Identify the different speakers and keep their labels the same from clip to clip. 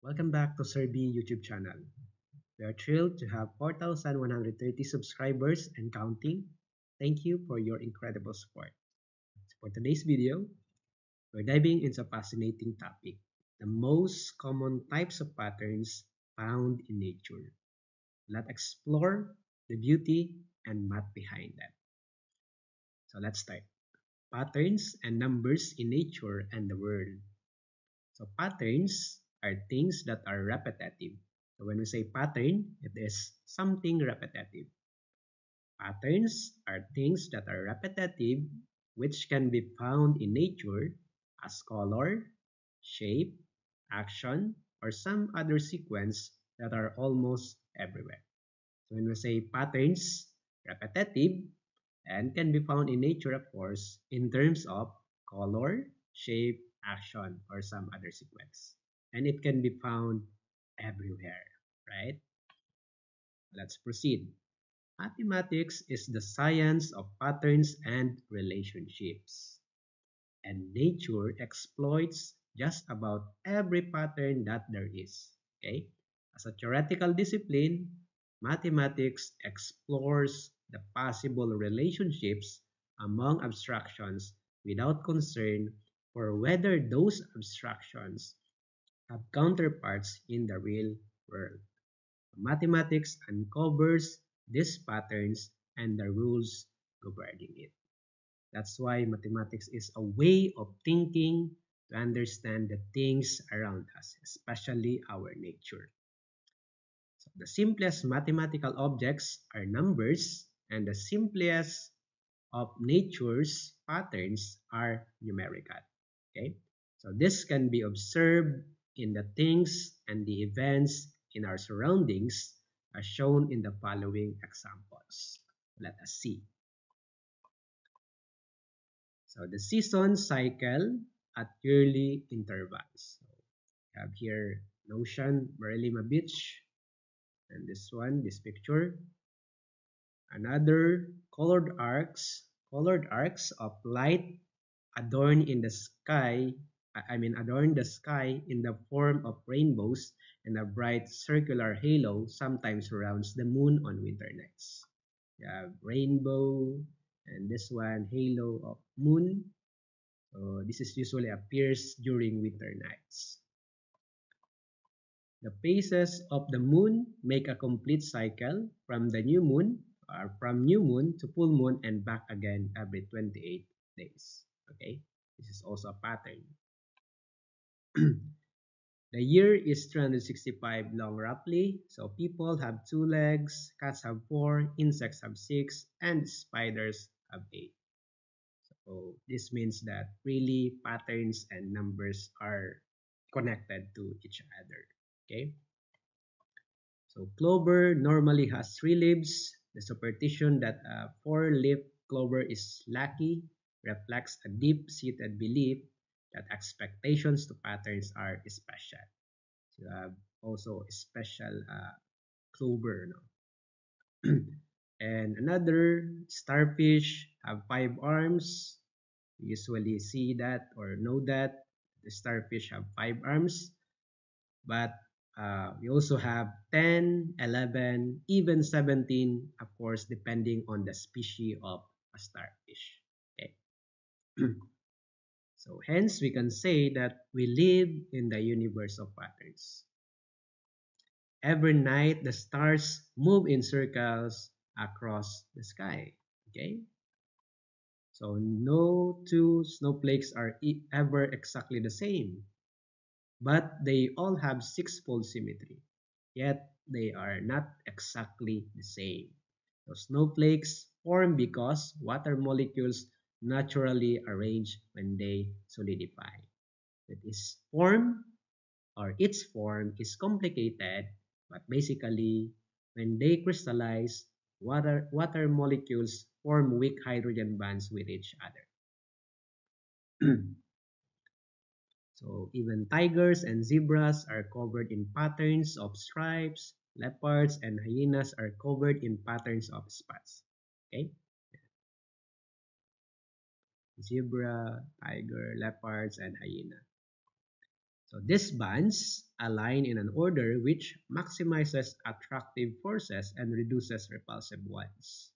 Speaker 1: Welcome back to Sir B YouTube channel. We are thrilled to have 4,130 subscribers and counting. Thank you for your incredible support. For today's video, we're diving into a fascinating topic, the most common types of patterns found in nature. Let's explore the beauty and math behind them. So let's start. Patterns and numbers in nature and the world. So patterns are things that are repetitive. So when we say pattern, it is something repetitive. Patterns are things that are repetitive, which can be found in nature as color, shape, action, or some other sequence that are almost everywhere. So when we say patterns, repetitive, and can be found in nature, of course, in terms of color, shape, action, or some other sequence. And it can be found everywhere, right? Let's proceed. Mathematics is the science of patterns and relationships. And nature exploits just about every pattern that there is. Okay? As a theoretical discipline, mathematics explores the possible relationships among abstractions without concern for whether those abstractions have counterparts in the real world. Mathematics uncovers these patterns and the rules governing it. That's why mathematics is a way of thinking to understand the things around us, especially our nature. So the simplest mathematical objects are numbers, and the simplest of nature's patterns are numerical. Okay? So this can be observed in the things and the events in our surroundings as shown in the following examples. Let us see. So the season cycle at yearly intervals. So we have here Notion, Marilima Beach, and this picture. Another colored arcs of light adorn in the sky. Adorn the sky in the form of rainbows, and a bright circular halo sometimes surrounds the moon on winter nights. You have rainbow, and this one halo of moon. So this is usually appears during winter nights. The phases of the moon make a complete cycle from the new moon or from new moon to full moon and back again every 28 days. Okay, this is also a pattern. The year is 365 long roughly, so people have 2 legs, cats have 4, insects have 6, and spiders have 8. So this means that really patterns and numbers are connected to each other. Okay. So clover normally has 3 leaves. The superstition that a 4-leaf clover is lucky reflects a deep-seated belief that expectations to patterns are special. So you have also a special clover. No? And another starfish have 5 arms. We usually see that or know that the starfish have 5 arms, but we also have 10, 11, even 17, of course, depending on the species of a starfish. Okay. So hence we can say that we live in the universe of patterns. Every night the stars move in circles across the sky. Okay. So no two snowflakes are ever exactly the same, but they all have six-fold symmetry, yet they are not exactly the same. So snowflakes form because water molecules naturally arrange when they solidify. It is form or its form is complicated, but basically when they crystallize, water molecules form weak hydrogen bonds with each other. So even tigers and zebras are covered in patterns of stripes. Leopards and hyenas are covered in patterns of spots. Okay? Zebra, tiger, leopards, and hyena. So these bands align in an order which maximizes attractive forces and reduces repulsive ones.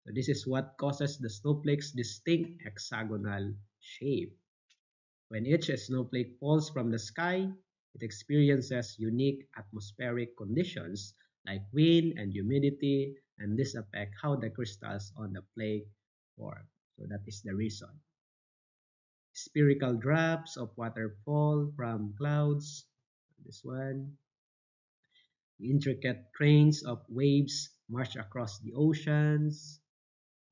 Speaker 1: So this is what causes the snowflake's distinct hexagonal shape. When each snowflake falls from the sky, it experiences unique atmospheric conditions like wind and humidity, and this affect how the crystals on the flake form. So that is the reason. Spherical drops of water fall from clouds. This one. Intricate trains of waves march across the oceans.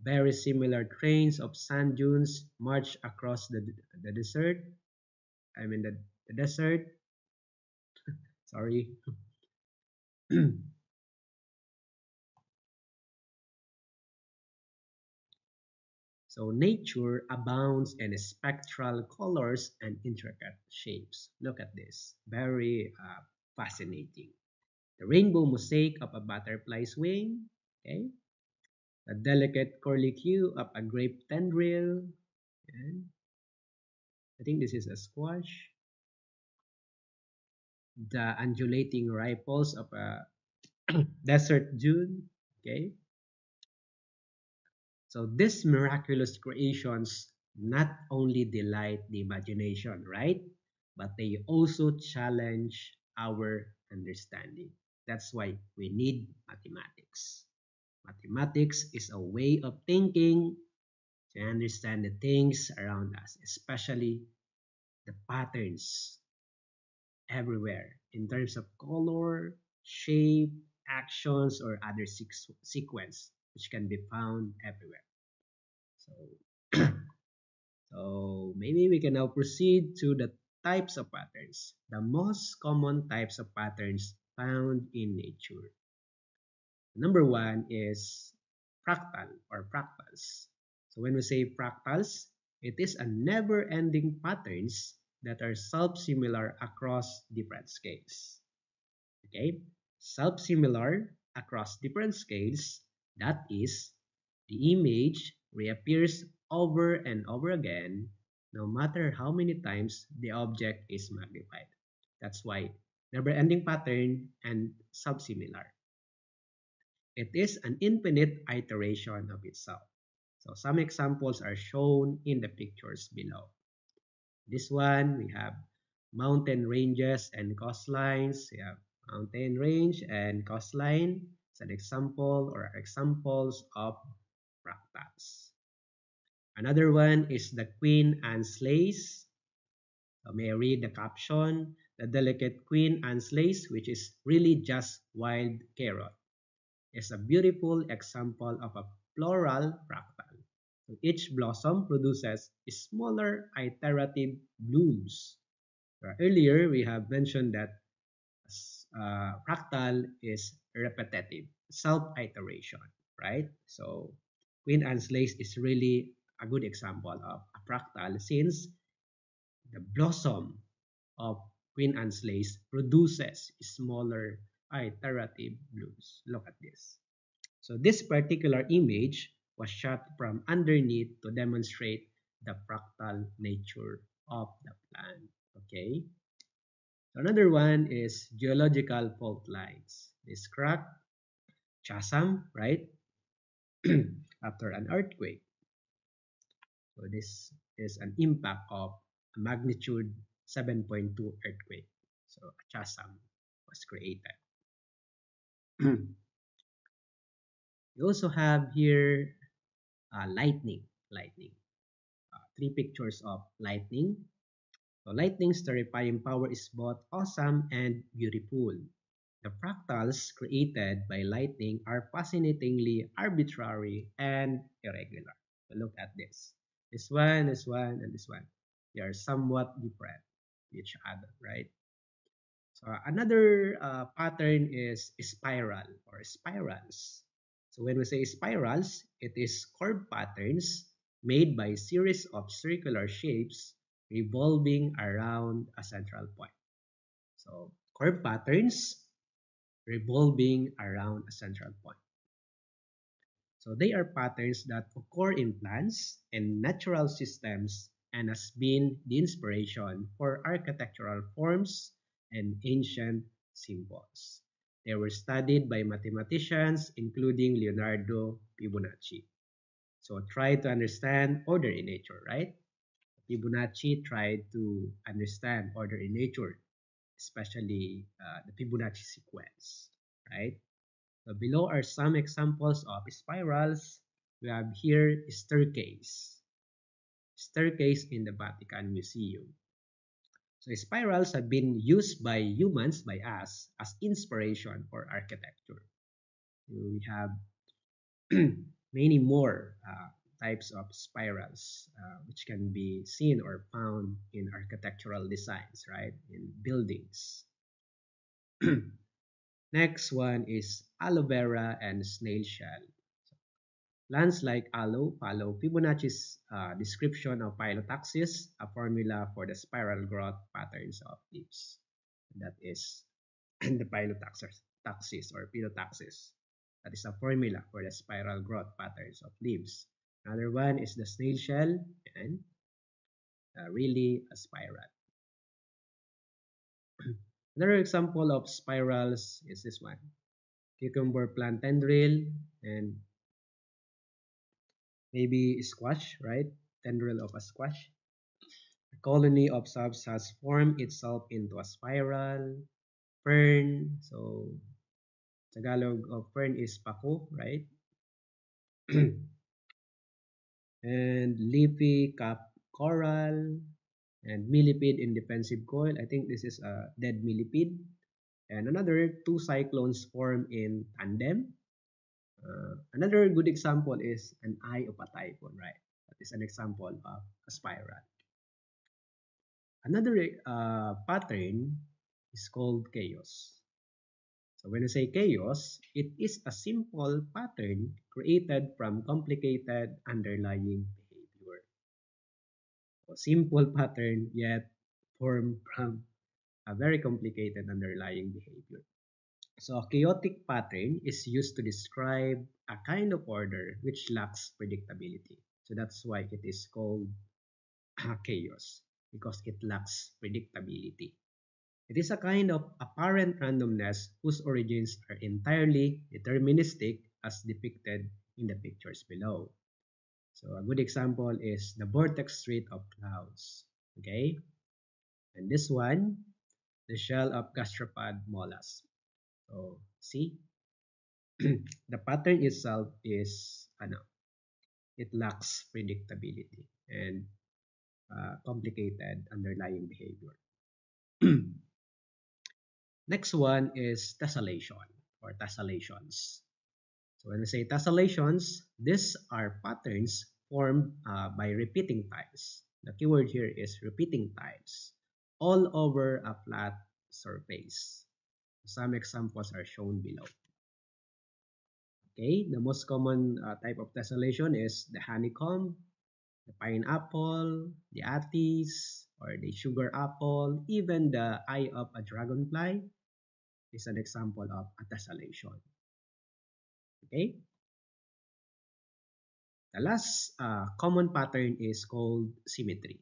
Speaker 1: Very similar trains of sand dunes march across the desert. I mean the desert. Sorry. So nature abounds in spectral colors and intricate shapes. Look at this. Very fascinating. The rainbow mosaic of a butterfly's wing. Okay. The delicate curlicue of a grape tendril. And I think this is a squash. The undulating ripples of a desert dune. Okay. So these miraculous creations not only delight the imagination, right? But they also challenge our understanding. That's why we need mathematics. Mathematics is a way of thinking to understand the things around us, especially the patterns everywhere in terms of color, shape, actions, or other sequence, which can be found everywhere. So, so maybe we can now proceed to the types of patterns. The most common types of patterns found in nature. Number one is fractal or fractals. So when we say fractals, it is a never-ending patterns that are self-similar across different scales. Okay? Self-similar across different scales, that is, the image reappears over and over again no matter how many times the object is magnified. That's why never-ending pattern and subsimilar. It is an infinite iteration of itself. So some examples are shown in the pictures below. This one, we have mountain ranges and coastlines. We have mountain range and coastline. It's an example or examples of fractals. Another one is the Queen Anne's lace. So may I read the caption? The delicate Queen Anne's lace, which is really just wild carrot, is a beautiful example of a floral fractal. So each blossom produces smaller iterative blooms. Earlier, we have mentioned that fractal is repetitive, self-iteration, right? So Queen Anne's lace is really a good example of a fractal since the blossom of Queen Anne's lace produces smaller iterative blooms. Look at this. So this particular image was shot from underneath to demonstrate the fractal nature of the plant. Okay. So another one is geological fault lines. This crack, chasm, right? After an earthquake. So this is an impact of a magnitude 7.2 earthquake. So a chasm was created. We also have here lightning. Lightning. Three pictures of lightning. So lightning's terrifying power is both awesome and beautiful. The fractals created by lightning are fascinatingly arbitrary and irregular. So look at this. This one, and this one. They are somewhat different to each other, right? So another pattern is spiral or spirals. So when we say spirals, it is curved patterns made by series of circular shapes revolving around a central point. So curved patterns revolving around a central point. So they are patterns that occur in plants and natural systems and has been the inspiration for architectural forms and ancient symbols. They were studied by mathematicians, including Leonardo Fibonacci. So try to understand order in nature, right? Fibonacci tried to understand order in nature, especially the Fibonacci sequence, right? So below are some examples of spirals. We have here staircase in the Vatican Museum. So spirals have been used by humans, by us, as inspiration for architecture. We have many more types of spirals which can be seen or found in architectural designs, right? In buildings. Next one is aloe vera and snail shell. Plants like aloe follow Fibonacci's description of phyllotaxis, a formula for the spiral growth patterns of leaves. That is the phyllotaxis or phyllotaxis. That is a formula for the spiral growth patterns of leaves. Another one is the snail shell and really a spiral. Another example of spirals is this one. Cucumber plant tendril and maybe squash, right? Tendril of a squash. A colony of subs has formed itself into a spiral. Fern, so Tagalog of fern is pako, right? And leafy cap coral and millipede in defensive coil. I think this is a dead millipede. And another two cyclones form in tandem. Another good example is an eye of a typhoon, right? That is an example of a spiral. Another pattern is called chaos. So when I say chaos, it is a simple pattern created from complicated underlying behavior. So simple pattern yet formed from a very complicated underlying behavior. So a chaotic pattern is used to describe a kind of order which lacks predictability. So that's why it is called chaos, because it lacks predictability. It is a kind of apparent randomness whose origins are entirely deterministic as depicted in the pictures below. So a good example is the vortex street of clouds. Okay? And this one, the shell of gastropod mollusk. So see, the pattern itself is it lacks predictability and complicated underlying behavior. Next one is tessellation or tessellations. So when I say tessellations, these are patterns formed by repeating tiles. The keyword here is repeating tiles all over a flat surface. Some examples are shown below. Okay, the most common type of tessellation is the honeycomb, the pineapple, the attis, or the sugar apple, even the eye of a dragonfly is an example of a tessellation. Okay? The last common pattern is called symmetry.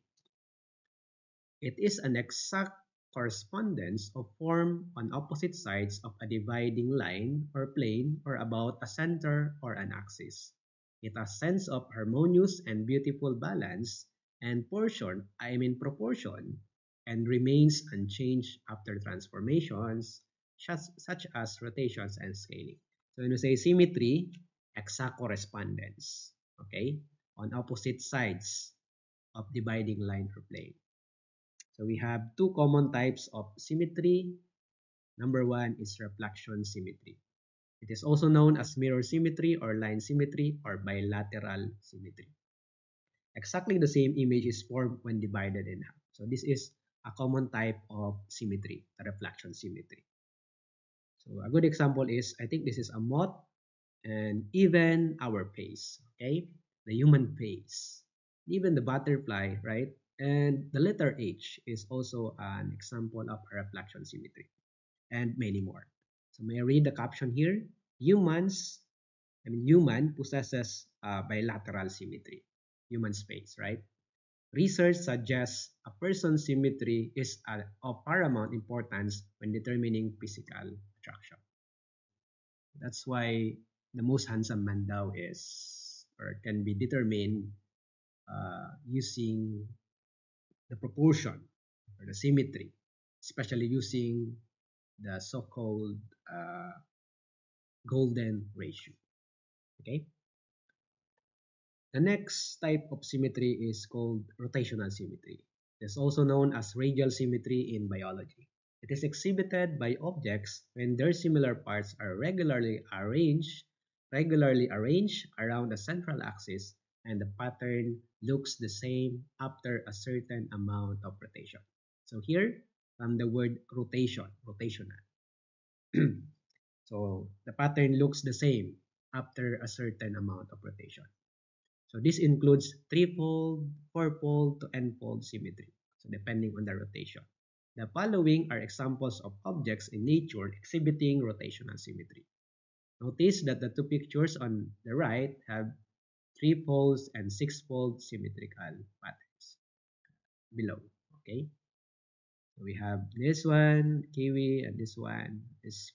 Speaker 1: It is an exact correspondence of form on opposite sides of a dividing line or plane or about a center or an axis. It has sense of harmonious and beautiful balance and proportion, and remains unchanged after transformations such as rotations and scaling. So when we say symmetry, exact correspondence, okay, on opposite sides of dividing line or plane. So we have two common types of symmetry. Number one is reflection symmetry. It is also known as mirror symmetry or line symmetry or bilateral symmetry. Exactly the same image is formed when divided in half. So this is a common type of symmetry, the reflection symmetry. So a good example is, I think this is a moth and even our face, okay? The human face, even the butterfly, right? And the letter H is also an example of a reflection symmetry, and many more. So may I read the caption here? Human possesses bilateral symmetry, human space, right? Research suggests a person's symmetry is of paramount importance when determining physical attraction. That's why the most handsome man daw is or can be determined using the proportion or the symmetry, especially using the so-called uh, golden ratio. Okay. The next type of symmetry is called rotational symmetry. It is also known as radial symmetry in biology. It is exhibited by objects when their similar parts are regularly arranged around a central axis and the pattern looks the same after a certain amount of rotation. So here, from the word rotation, rotational. So the pattern looks the same after a certain amount of rotation. So this includes threefold, fourfold, to n-fold symmetry, so depending on the rotation. The following are examples of objects in nature exhibiting rotational symmetry. Notice that the two pictures on the right have threefold and sixfold symmetrical patterns below. Okay, so we have this one, kiwi, and this one is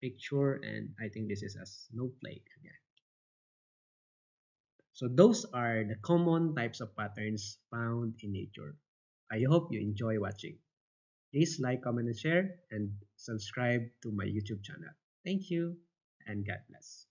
Speaker 1: picture, and I think this is a snowflake again. So those are the common types of patterns found in nature. I hope you enjoy watching. Please like, comment, and share, and subscribe to my YouTube channel. Thank you, and God bless.